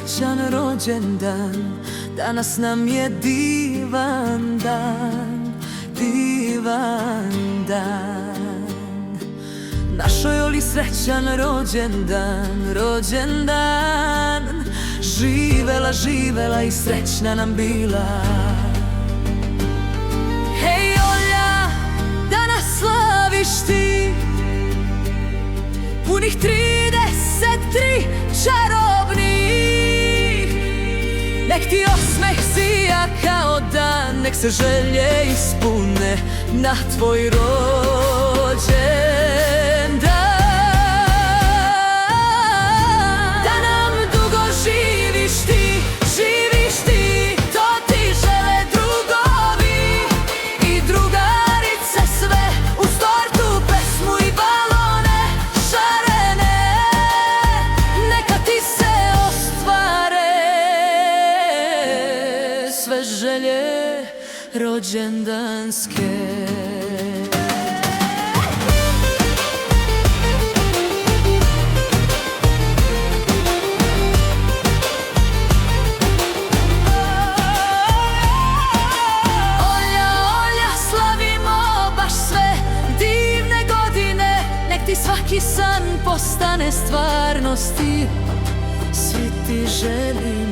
srećan rođendan, danas nam je divan dan, divan dan. Našoj Oli srećan rođendan, rođendan. Živela, živela i srećna nam bila. Hej Olja, danas slaviš ti punih 33 čarobnih. Nek ti osmeh sija kao dan, nek se želje ispune na tvoj rođendan. Da nam dugo živiš ti, to ti žele drugovi i drugarice sve, uz tortu, pesmu i balone šarene. Neka ti se ostvare sve želje rođendanske. Svaki san postane stvarnosti, svi ti želimo